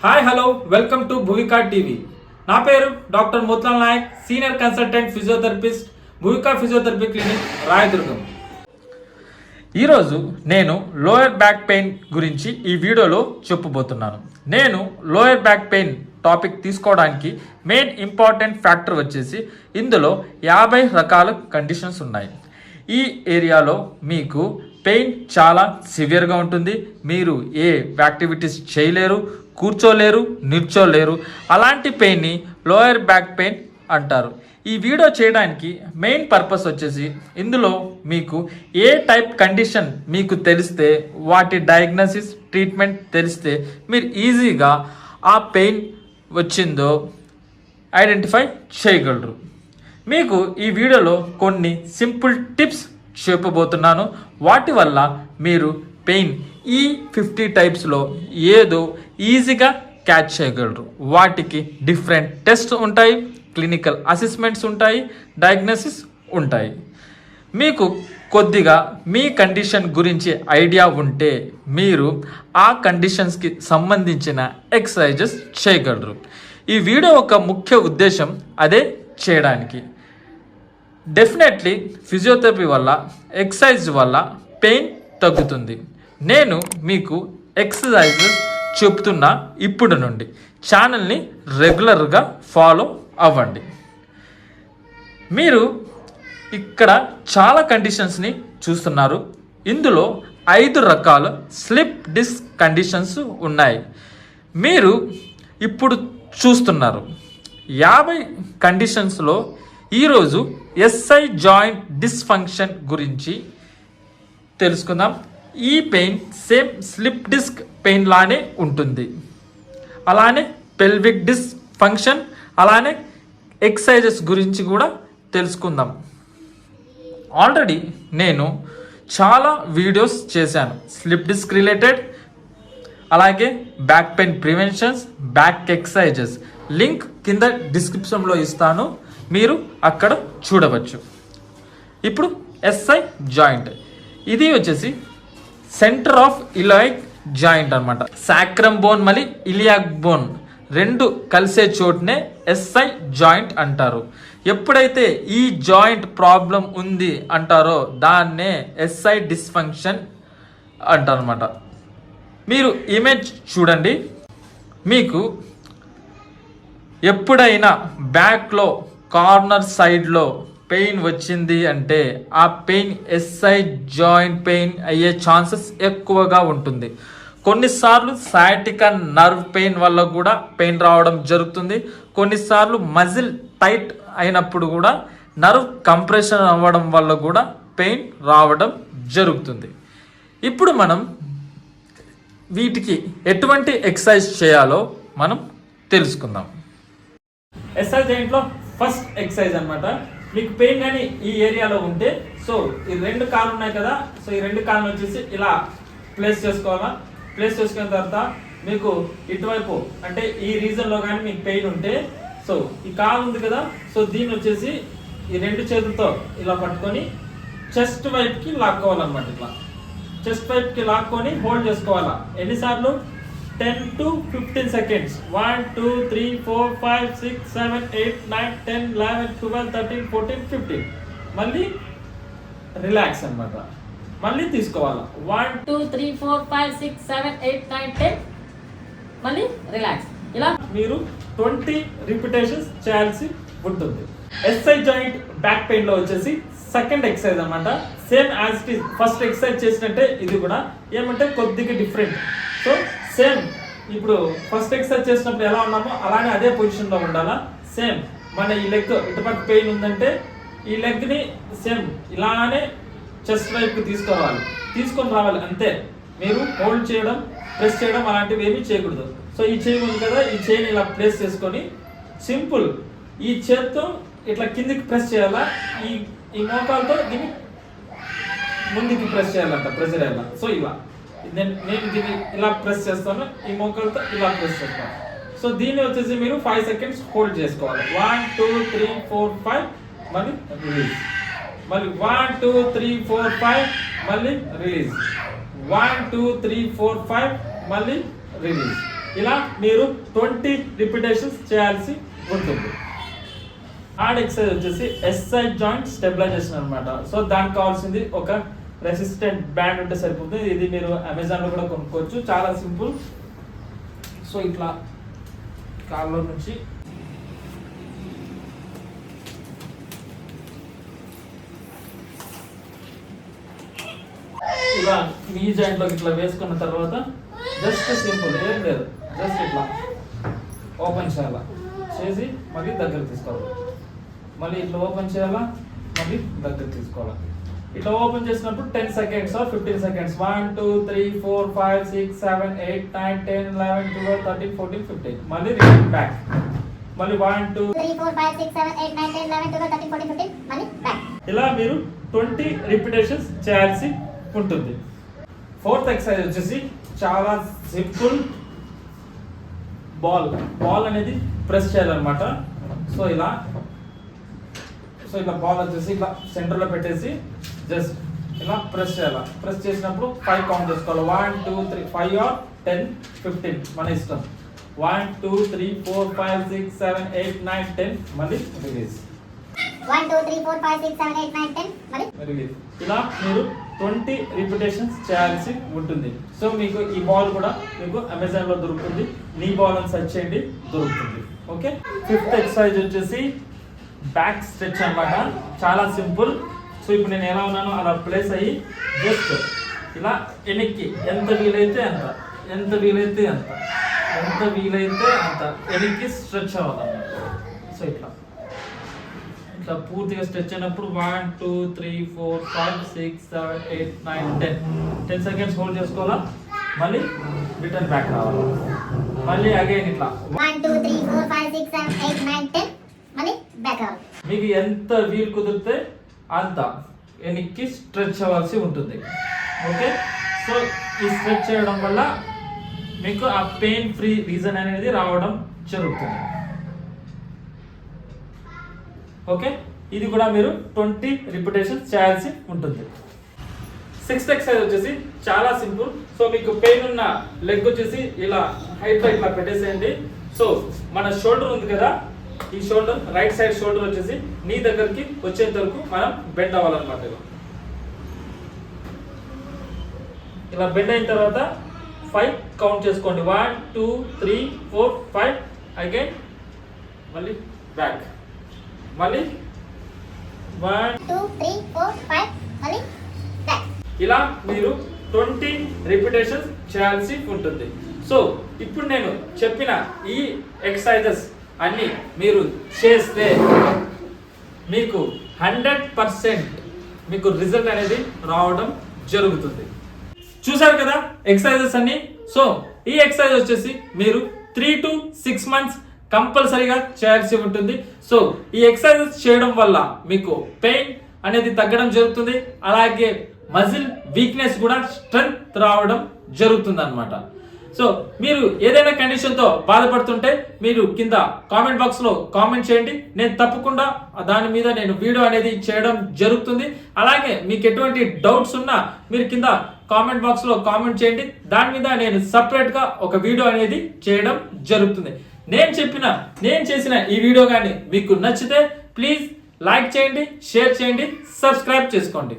Hi hello welcome to Bhuvika TV. నా పేరు doctor Motlal Nayak, senior consultant physiotherapist, Bhuvika physiotherapy clinic, Rayadurgam. ఈరోజు నేను లోయర్ బ్యాక్ పెయిన్ గురించి ఈ వీడియోలో చెప్పబోతున్నాను. నేను లోయర్ బ్యాక్ పెయిన్ టాపిక్ తీసుకోవడానికి మెయిన్ ఇంపార్టెంట్ ఫ్యాక్టర్ వచ్చేసి ఇందులో 50 రకాల కండిషన్స్ ఉన్నాయి. ఈ ఏరియాలో మీకు పెయిన్ చాలా సివియర్గా ఉంటుంది. మీరు ఏ యాక్టివిటీస్ చేయలేరు, కూర్చోలేరు, నిల్చోలేరు. అలాంటి పెయిన్ని లోయర్ బ్యాక్ పెయిన్ అంటారు. ఈ వీడియో చేయడానికి మెయిన్ పర్పస్ వచ్చేసి ఇందులో మీకు ఏ టైప్ కండిషన్ మీకు తెలిస్తే, వాటి డయాగ్నోసిస్, ట్రీట్మెంట్ తెలిస్తే మీరు ఈజీగా ఆ పెయిన్ వచ్చిందో ఐడెంటిఫై చేయగలరు. మీకు ఈ వీడియోలో కొన్ని సింపుల్ టిప్స్ చెప్పబోతున్నాను. వాటి వల్ల మీరు పెయిన్ ఈ 50 టైప్స్లో ఏదో ఈజీగా క్యాచ్ చేయగలరు. వాటికి డిఫరెంట్ టెస్ట్ ఉంటాయి, క్లినికల్ అసెస్మెంట్స్ ఉంటాయి, డయాగ్నోసిస్ ఉంటాయి. మీకు కొద్దిగా మీ కండిషన్ గురించి ఐడియా ఉంటే మీరు ఆ కండిషన్స్కి సంబంధించిన ఎక్సర్సైజెస్ చేయగలరు. ఈ వీడియో ఒక ముఖ్య ఉద్దేశం అదే చేయడానికి. డెఫినెట్లీ ఫిజియోథెరపీ వల్ల, ఎక్సర్సైజ్ వల్ల పెయిన్ తగ్గుతుంది. నేను మీకు ఎక్సర్సైజెస్ చెప్తున్నా ఇప్పుడు నుండి. ఛానల్ని రెగ్యులర్గా ఫాలో అవ్వండి. మీరు ఇక్కడ చాలా కండిషన్స్ని చూస్తున్నారు. ఇందులో 5 రకాల స్లిప్ డిస్క్ కండిషన్స్ ఉన్నాయి. మీరు ఇప్పుడు చూస్తున్నారు 50 కండిషన్స్లో ఈరోజు ఎస్ఐ జాయింట్ డిస్ఫంక్షన్ గురించి తెలుసుకుందాం. ఈ pain same slip disc pain లానే ఉంటుంది. అలానే పెల్విక్ డిస్క్ ఫంక్షన్, అలానే ఎక్సర్సైజెస్ గురించి కూడా తెలుసుకుందాం. ఆల్రెడీ నేను చాలా వీడియోస్ చేశాను స్లిప్ డిస్క్ రిలేటెడ్, అలాగే back pain preventions, back exercises. Link కింద డిస్క్రిప్షన్లో ఇస్తాను, మీరు అక్కడ చూడవచ్చు. ఇప్పుడు ఎస్ఐ జాయింట్, ఇది వచ్చేసి సెంటర్ ఆఫ్ ఇలాయిక్ జాయింట్ అనమాట. సాక్రమ్ బోన్ మళ్ళీ ఇలియాక్ బోన్ రెండు కలిసే చోటునే ఎస్ఐ జాయింట్ అంటారు. ఎప్పుడైతే ఈ జాయింట్ ప్రాబ్లం ఉంది అంటారో దాన్నే ఎస్ఐ డిస్ఫంక్షన్ అంటారనమాట. మీరు ఇమేజ్ చూడండి. మీకు ఎప్పుడైనా బ్యాక్లో కార్నర్ సైడ్లో పెయిన్ వచ్చింది అంటే ఆ పెయిన్ ఎస్ఐ జాయింట్ పెయిన్ అయ్యే ఛాన్సెస్ ఎక్కువగా ఉంటుంది. కొన్నిసార్లు సయాటికా నర్వ్ పెయిన్ వల్ల కూడా పెయిన్ రావడం జరుగుతుంది. కొన్నిసార్లు మజిల్ టైట్ అయినప్పుడు కూడా నర్వ్ కంప్రెషన్ అవ్వడం వల్ల కూడా పెయిన్ రావడం జరుగుతుంది. ఇప్పుడు మనం వీటికి ఎటువంటి ఎక్సర్సైజ్ చేయాలో మనం తెలుసుకుందాం. ఎస్ఐ జాయింట్లో ఫస్ట్ ఎక్సర్సైజ్ అనమాట. మీకు పెయిన్ కానీ ఈ ఏరియాలో ఉంటే, సో ఈ 2 కాళ్ళు ఉన్నాయి కదా, సో ఈ 2 కాళ్ళను వచ్చేసి ఇలా ప్లేస్ చేసుకోవాలా. ప్లేస్ చేసుకున్న తర్వాత మీకు ఇటువైపు అంటే ఈ రీజన్లో కానీ మీకు పెయిన్ ఉంటే, సో ఈ కాలు ఉంది కదా, సో దీన్ని వచ్చేసి ఈ 2 చేతులతో ఇలా పట్టుకొని చెస్ట్ వైపుకి లాక్కోవాలన్నమాట. ఇట్లా చెస్ట్ వైపుకి లాక్కొని హోల్డ్ చేసుకోవాలా. ఎన్నిసార్లు? 10 to 15 seconds. 1 2 3 4 5 6 7 8 9 10 11 12 13 14 15. మళ్ళీ రిలాక్స్ అన్నమాట. మళ్ళీ తీసుకోవాలి. 1 2 3 4 5 6 7 8 9 10. మళ్ళీ రిలాక్స్. ఇలా మీరు 20 రిపిటేషన్స్ చేయాల్సి ఉంటుంది. ఎస్ఐ జాయింట్ బ్యాక్ పెయిన్ లో వచ్చేసి సెకండ్ ఎక్సర్సైజ్ అన్నమాట. Same as it is first exercise చేసినట్టే ఇది కూడా, ఏమంటే కొద్దిగా డిఫరెంట్. సో సేమ్ ఇప్పుడు ఫస్ట్ ఎక్సర్సైజ్ చేసినప్పుడు ఎలా ఉన్నామో అలానే అదే పొజిషన్లో ఉండాలా. సేమ్ మన ఈ లెగ్ ఇటుపక్క పెయిన్ ఉందంటే ఈ లెగ్ని సేమ్ ఇలానే చెస్ట్ వైపుకి తీసుకొని రావాలి అంతే. మీరు హోల్డ్ చేయడం, ప్రెస్ చేయడం అలాంటివి ఏమీ చేయకూడదు. సో ఈ చేయి ఉంది కదా, ఈ చేయిని ఇలా ప్లేస్ చేసుకొని సింపుల్ ఈ చేత్తో ఇట్లా కిందికి ప్రెస్ చేయాలా. ఈ మోకాలతో దీన్ని ముందుకి ప్రెస్ చేయాలంట, ప్రెషర్ చేయాల. సో ఇలా నేను దీన్ని ఇలా ప్రెస్ చేస్తాను, ఈ మోకాలతో ఇలా ప్రెస్ చేస్తాను. సో దీన్ని వచ్చేసి మీరు 5 seconds హోల్డ్ చేసుకోవాలి. 1 2 3 4 5 మళ్ళీ రిలీజ్. మళ్ళీ 1 2 3 4 5 మళ్ళీ రిలీజ్. 1 2 3 4 5 మళ్ళీ రిలీజ్. ఇలా మీరు 20 రిపిటేషన్స్ చేయాల్సి ఉంటుంది. థర్డ్ ఎక్సర్సైజ్ వచ్చేసి ఎస్ఐ జాయింట్ స్టెబిలైజేషన్ అన్నమాట. సో దానికి కావాల్సింది ఒక రెసిస్టెంట్ బ్యాండ్ ఉంటే సరిపోతుంది. ఇది మీరు అమెజాన్లో కూడా కొనుక్కోవచ్చు, చాలా సింపుల్. సో ఇట్లా కాళ్ళలో నుంచి ఇలా నీ జాయింట్లోకి ఇట్లా వేసుకున్న తర్వాత జస్ట్ సింపుల్, ఏం లేదు, జస్ట్ ఇట్లా ఓపెన్ చేయాలా, చేసి మళ్ళీ దగ్గర తీసుకోవాలి, మళ్ళీ ఇట్లా ఓపెన్ చేయాలా, మళ్ళీ దగ్గర తీసుకోవాలి. ఇట్లా ఓపెన్ చేసినప్పుడు 10 seconds or 15 seconds, 1 2 3 4 5 6 7 8 9 10 11 12 13 14 15, మళ్ళీ రిపీట్ బ్యాక్, మళ్ళీ 1 2 3 4 5 6 7 8 9 10 11 12 13 14 15 మళ్ళీ బ్యాక్. ఇలా మీరు 20 రిపిటేషన్స్ చేయాల్సి ఉంటుంది. ఫోర్త్ ఎక్సర్సైజ్ వచ్చేసి చాలా సింపుల్. బాల్ అనేది ప్రెస్ చేయాలన్నమాట. సో ఇలా బాల్ వచ్చేసి ఇలా సెంటర్లో పెట్టేసి జస్ట్ ఇలా ప్రెస్ చేయాలి. ప్రెస్ చేసినప్పుడు 5 కౌంట్ చేసుకోవాలి. 1 2 3 5 or 10 15 మన ఇష్టం. 1 2 3 4 5 6 7 8 9 10 మళ్ళీ రిలీజ్. 1 2 3 4 5 6 7 8 9 10 మళ్ళీ రిలీజ్. ఇలా మీరు 20 రిపిటేషన్స్ చేయాల్సి ఉంటుంది. సో మీకు ఈ బాల్ కూడా మీకు అమెజాన్ లో దొరుకుతుంది. నీ బాల్ అని సెర్చ్ చేయండి, దొరుకుతుంది. ఓకే. ఫిఫ్త్ ఎక్సర్సైజ్ వచ్చేసి బ్యాక్ స్ట్రెచ్ అన్నమాట. చాలా సింపుల్. సో ఇప్పుడు నేను ఎలా ఉన్నానో అలా ప్లేస్ అయ్యి జస్ట్ ఇలా వెనక్కి ఎంత వీలైతే అంత, ఎంత వీలైతే అంత, ఎంత వీలైతే అంత వెనక్కి స్ట్రెచ్ అవ్వాలన్నమాట. సో ఇట్లా పూర్తిగా స్ట్రెచ్ అయినప్పుడు 1 2 3 4 5 6 7 8 9 10 సెకండ్స్ హోల్డ్ చేసుకోవాలా, మళ్ళీ రిటర్న్ బ్యాక్ రావాలి, మళ్ళీ అగైన్ ఇట్లా 1 2 3 4 5 6 7 8 9 10 మళ్ళీ బ్యాక్ రావాలి. మీకు ఎంత వీలు కుదిరితే అంత వెనక్కి స్ట్రెచ్ అవ్వాల్సి ఉంటుంది. ఓకే. సో ఈ స్ట్రెచ్ చేయడం వల్ల మీకు ఆ పెయిన్ ఫ్రీ రీజన్ అనేది రావడం జరుగుతుంది. ఓకే. ఇది కూడా మీరు 20 రిపిటేషన్స్ చేయాల్సి ఉంటుంది. సిక్స్త్ ఎక్సర్సైజ్ వచ్చేసి చాలా సింపుల్. సో మీకు పెయిన్ ఉన్న లెగ్ వచ్చేసి ఇలా హైట్ ఇట్లా పెట్టేసేయండి. సో మన షోల్డర్ ఉంది కదా, ఈ షోల్డర్ రైట్ సైడ్ షోల్డర్ వచ్చేసి నీ దగ్గరికి వచ్చేంత వరకు మనం బెండ్ అవ్వాలన్నమాట. ఇలా బెండ్ అయిన తర్వాత 5 కౌంట్ చేసుకోండి. 1 2 3 4 5 అగైన్, మళ్ళీ బ్యాక్, మళ్ళీ 1 2 3 4 5 మళ్ళీ బ్యాక్. ఇలా మీరు 20 రిపిటేషన్స్ చేయాల్సి ఉంటుంది. సో ఇప్పుడు నేను చెప్పిన ఈ ఎక్సర్సైజెస్ అన్ని మీరు చేస్తే మీకు 100% మీకు రిజల్ట్ అనేది రావడం జరుగుతుంది. చూసారు కదా ఎక్సర్సైజెస్ అన్ని. సో ఈ ఎక్సర్సైజ్ వచ్చేసి మీరు 3 to 6 months కంపల్సరీగా చేయాల్సి ఉంటుంది. సో ఈ ఎక్సర్సైజెస్ చేయడం వల్ల మీకు పెయిన్ అనేది తగ్గడం జరుగుతుంది. అలాగే మజిల్ వీక్నెస్ కూడా స్ట్రెంగ్త్ రావడం జరుగుతుంది అన్నమాట. సో మీరు ఏదైనా కండిషన్తో బాధపడుతుంటే మీరు కింద కామెంట్ బాక్స్లో కామెంట్ చేయండి. నేను తప్పకుండా దాని మీద నేను వీడియో అనేది చేయడం జరుగుతుంది. అలాగే మీకు ఎటువంటి డౌట్స్ ఉన్నా మీరు కింద కామెంట్ బాక్స్లో కామెంట్ చేయండి. దాని మీద నేను సపరేట్గా ఒక వీడియో అనేది చేయడం జరుగుతుంది. నేను చేసిన ఈ వీడియో కానీ మీకు నచ్చితే ప్లీజ్ లైక్ చేయండి, షేర్ చేయండి, సబ్స్క్రైబ్ చేసుకోండి.